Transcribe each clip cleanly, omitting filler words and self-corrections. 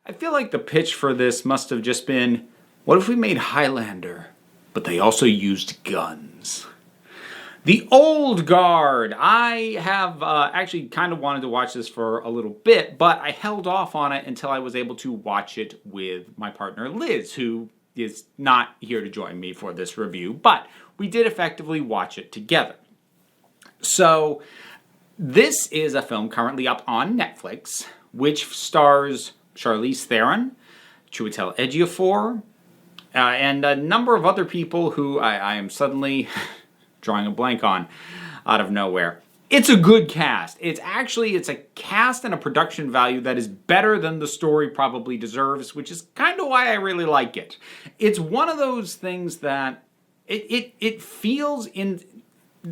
I feel like the pitch for this must have just been, what if we made Highlander, but they also used guns? The Old Guard. I have actually kind of wanted to watch this for a little bit, but I held off on it until I was able to watch it with my partner Liz, who is not here to join me for this review, but we did effectively watch it together. So this is a film currently up on Netflix, which stars Charlize Theron, Chiwetel Ejiofor, and a number of other people who I am suddenly drawing a blank on out of nowhere. It's a good cast. It's a cast and a production value that is better than the story probably deserves, which is kind of why I really like it. It's one of those things that it feels in...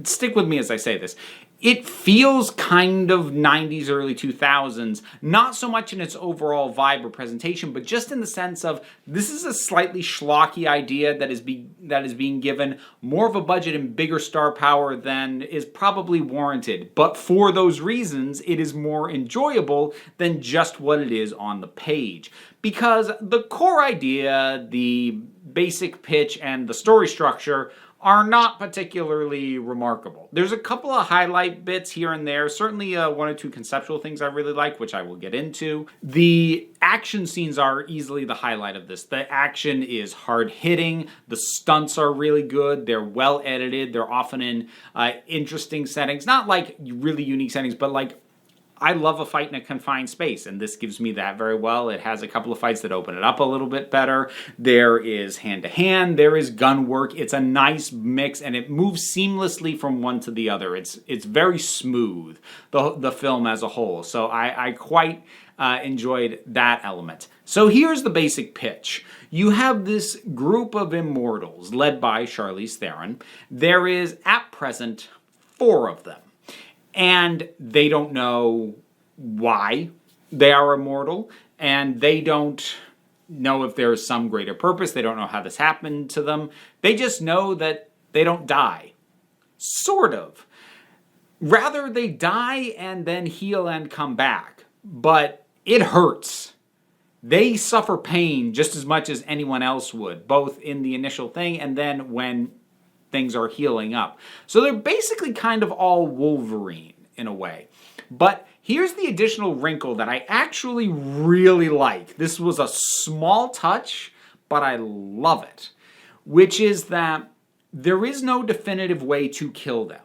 Stick with me as I say this. It feels kind of 90s, early 2000s, not so much in its overall vibe or presentation, but just in the sense of this is a slightly schlocky idea that is being given more of a budget and bigger star power than is probably warranted. But for those reasons, it is more enjoyable than just what it is on the page. Because the core idea, the basic pitch, and the story structure are not particularly remarkable. There's a couple of highlight bits here and there, certainly one or two conceptual things I really like, which I will get into. The action scenes are easily the highlight of this. The action is hard-hitting, the stunts are really good, they're well edited, they're often in interesting settings, not like really unique settings, but like I love a fight in a confined space, and this gives me that very well. It has a couple of fights that open it up a little bit better. There is hand-to-hand, there is gun work. It's a nice mix, and it moves seamlessly from one to the other. It's very smooth, the film as a whole. So I quite enjoyed that element. So here's the basic pitch. You have this group of immortals led by Charlize Theron. There is, at present, 4 of them. And they don't know why they are immortal, and they don't know if there is some greater purpose. They don't know how this happened to them. They just know that they don't die. Sort of. Rather, they die and then heal and come back. But it hurts. They suffer pain just as much as anyone else would, both in the initial thing and then when things are healing up. So they're basically kind of all Wolverine in a way. But here's the additional wrinkle that I actually really like. This was a small touch, but I love it. Which is that there is no definitive way to kill them.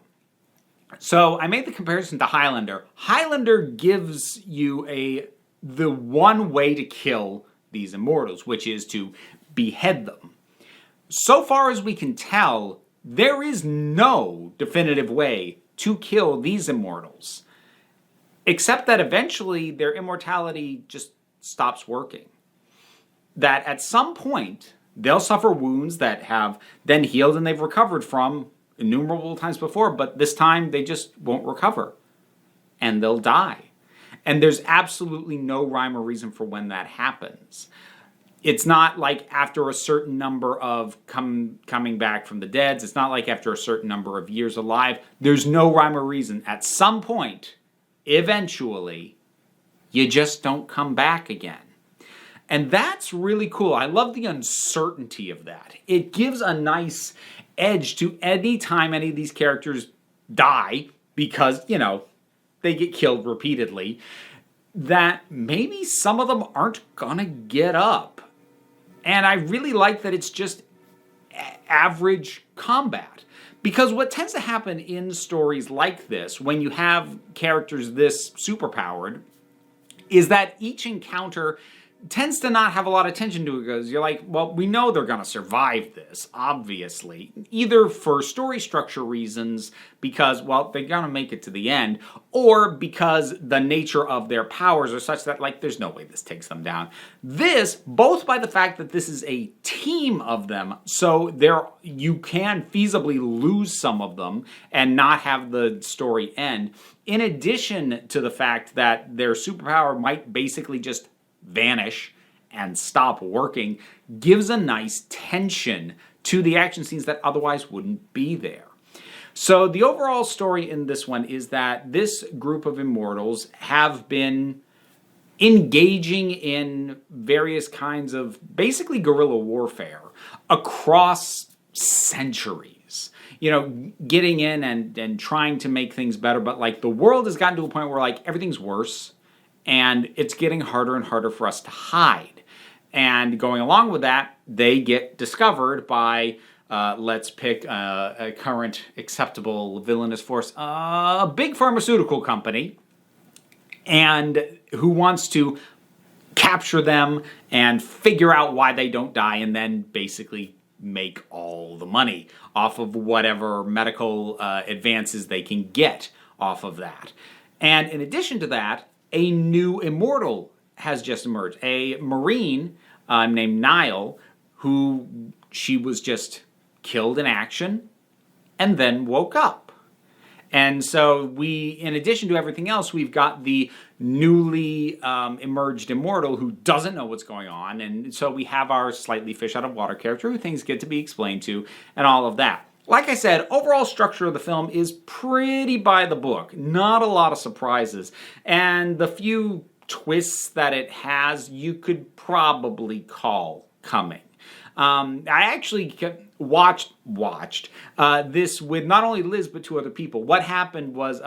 So I made the comparison to Highlander. Highlander gives you the one way to kill these immortals, which is to behead them. So far as we can tell, there is no definitive way to kill these immortals, except that eventually their immortality just stops working. That at some point, they'll suffer wounds that have then healed and they've recovered from innumerable times before, but this time they just won't recover, and they'll die. And there's absolutely no rhyme or reason for when that happens. It's not like after a certain number of coming back from the dead. It's not like after a certain number of years alive. There's no rhyme or reason. At some point, eventually, you just don't come back again. And that's really cool. I love the uncertainty of that. It gives a nice edge to any time any of these characters die because, they get killed repeatedly, that maybe some of them aren't gonna get up. And I really like that it's just average combat. Because what tends to happen in stories like this, when you have characters this superpowered, is that each encounter tends to not have a lot of attention to it because you're like, well, we know they're going to survive this, obviously. Either for story structure reasons, because, well, they're going to make it to the end, or because the nature of their powers are such that, like, there's no way this takes them down. This, both by the fact that this is a team of them, so you can feasibly lose some of them and not have the story end, in addition to the fact that their superpower might basically just vanish and stop working, gives a nice tension to the action scenes that otherwise wouldn't be there. So the overall story in this one is that this group of immortals have been engaging in various kinds of basically guerrilla warfare across centuries. You know, getting in and trying to make things better, but like the world has gotten to a point where like everything's worse and it's getting harder and harder for us to hide. And going along with that, they get discovered by, let's pick a current acceptable villainous force, a big pharmaceutical company, and who wants to capture them and figure out why they don't die and then basically make all the money off of whatever medical advances they can get off of that. And in addition to that, a new immortal has just emerged. A Marine named Nile, who she was just killed in action and then woke up. And so we, in addition to everything else, we've got the newly emerged immortal who doesn't know what's going on. And so we have our slightly fish out of water character who things get to be explained to and all of that. Like I said, overall structure of the film is pretty by the book. Not a lot of surprises. And the few twists that it has, you could probably call coming. I actually watched this with not only Liz but two other people. What happened was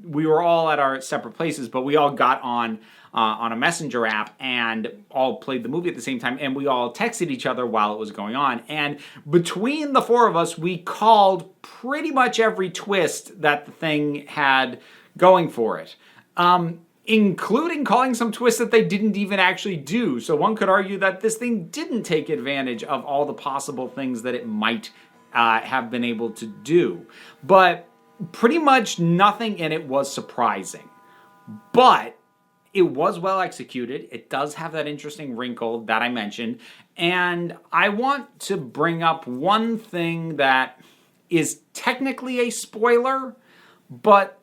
we were all at our separate places, but we all got on a messenger app and all played the movie at the same time, and we all texted each other while it was going on. And between the four of us, we called pretty much every twist that the thing had going for it. Including calling some twists that they didn't even actually do. So one could argue that this thing didn't take advantage of all the possible things that it might have been able to do. But pretty much nothing in it was surprising. But it was well executed. It does have that interesting wrinkle that I mentioned. And I want to bring up one thing that is technically a spoiler, but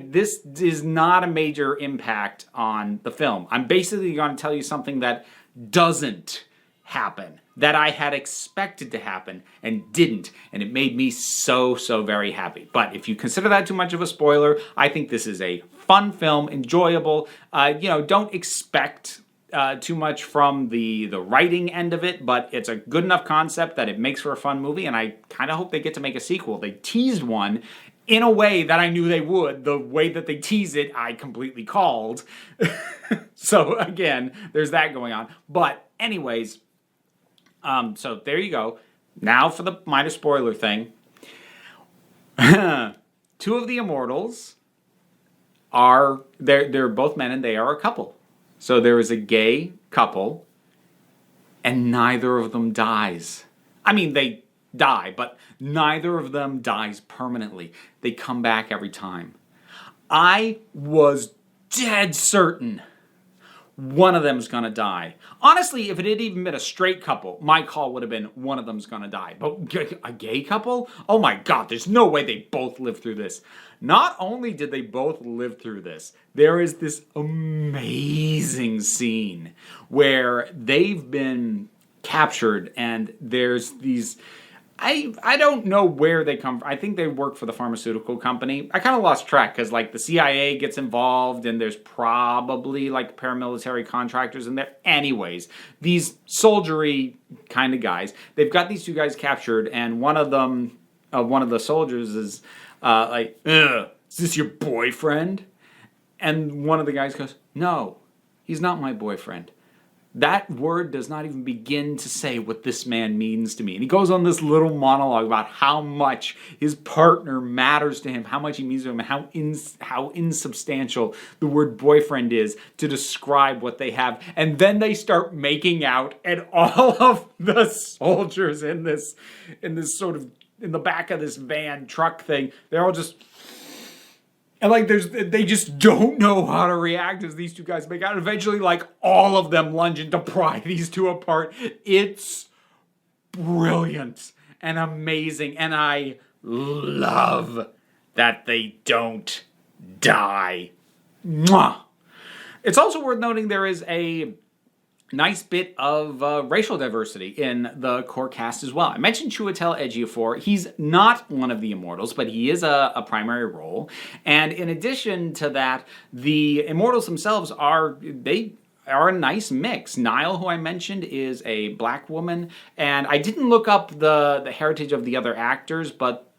this is not a major impact on the film. I'm basically going to tell you something that doesn't happen, that I had expected to happen and didn't, and it made me so very happy. But if you consider that too much of a spoiler, I think this is a fun film, enjoyable. Don't expect too much from the writing end of it, but it's a good enough concept that it makes for a fun movie, and I kind of hope they get to make a sequel. They teased one in a way that I knew they would. The way that they tease it, I completely called. So again, there's that going on. But anyways, so there you go. Now for the minor spoiler thing. Two of the immortals they're both men and they are a couple. So there is a gay couple and neither of them dies. I mean, they die, but neither of them dies permanently. They come back every time. I was dead certain one of them's gonna die. Honestly, if it had even been a straight couple, my call would have been one of them's gonna die. But a gay couple? Oh my God, there's no way they both lived through this. Not only did they both live through this, there is this amazing scene where they've been captured and there's these... I don't know where they come from. I think they work for the pharmaceutical company. I kind of lost track because the CIA gets involved and there's probably paramilitary contractors in there. Anyways, these soldiery kind of guys, they've got these two guys captured and one of the soldiers is is this your boyfriend? And one of the guys goes, no, he's not my boyfriend. That word does not even begin to say what this man means to me. And he goes on this little monologue about how much his partner matters to him, how much he means to him, and how insubstantial the word boyfriend is to describe what they have. And then they start making out, and all of the soldiers in this sort of, in the back of this van truck thing, they're all just... And they just don't know how to react as these two guys make out. And eventually, all of them lunge in to pry these two apart. It's brilliant and amazing. And I love that they don't die. Mwah! It's also worth noting there is a nice bit of racial diversity in the core cast as well. I mentioned Chiwetel Ejiofor. He's not one of the Immortals, but he is a primary role. And in addition to that, the Immortals themselves are a nice mix. Nile, who I mentioned, is a black woman, and I didn't look up the heritage of the other actors, but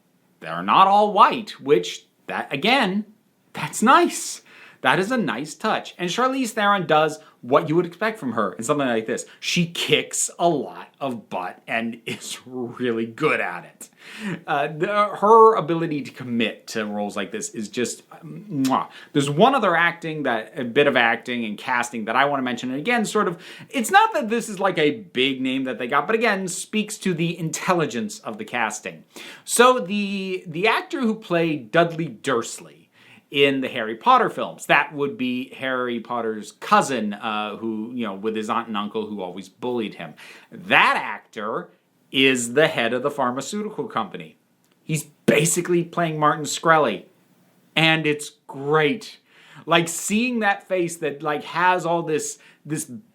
they're not all white, which, that again, that's nice. That is a nice touch. And Charlize Theron does what you would expect from her in something like this. She kicks a lot of butt and is really good at it. Her ability to commit to roles like this is just mwah. There's one other a bit of acting and casting that I want to mention. And again, it's not that this is like a big name that they got, but again, speaks to the intelligence of the casting. So the actor who played Dudley Dursley in the Harry Potter films, that would be Harry Potter's cousin, who, with his aunt and uncle who always bullied him. That actor is the head of the pharmaceutical company. He's basically playing Martin Shkreli, and it's great. Like, seeing that face that has all this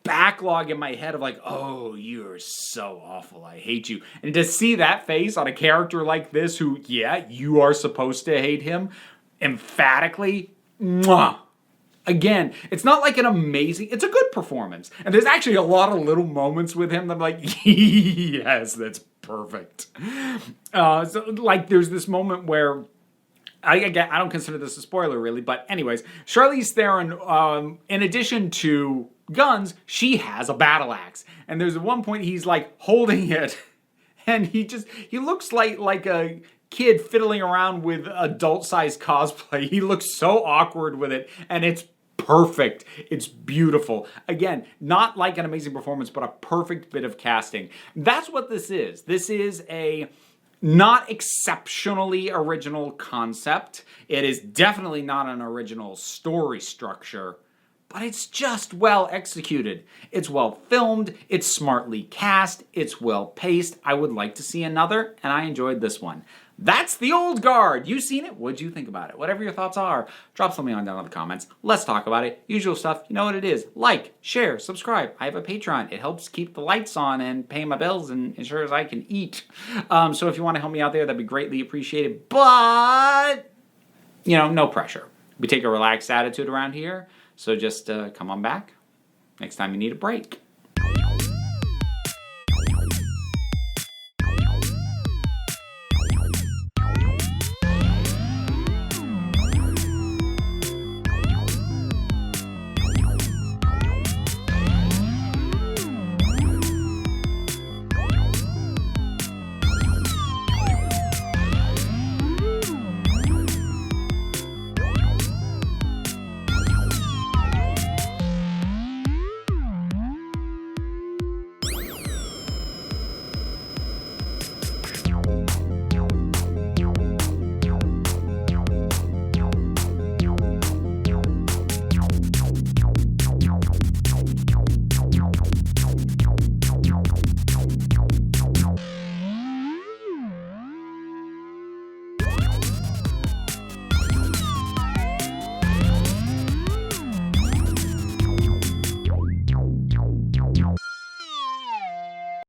backlog in my head of oh, you're so awful, I hate you. And to see that face on a character like this who, yeah, you are supposed to hate him, emphatically, mwah. Again, it's not like it's a good performance. And there's actually a lot of little moments with him that I'm like, yes, that's perfect. There's this moment where, I don't consider this a spoiler really, but anyways, Charlize Theron, in addition to guns, she has a battle axe. And there's one point he's holding it, and he looks like a kid fiddling around with adult-sized cosplay. He looks so awkward with it, and it's perfect. It's beautiful. Again, not like an amazing performance, but a perfect bit of casting. That's what this is. This is a not exceptionally original concept. It is definitely not an original story structure, but it's just well executed. It's well filmed, it's smartly cast, it's well paced. I would like to see another, and I enjoyed this one. That's The Old Guard. You seen it? What'd you think about it? Whatever your thoughts are, drop something on down in the comments. Let's talk about it. Usual stuff, you know what it is. Like, share, subscribe. I have a Patreon. It helps keep the lights on and pay my bills and ensures I can eat. So if you want to help me out there, that'd be greatly appreciated. But, no pressure. We take a relaxed attitude around here. So just come on back next time you need a break.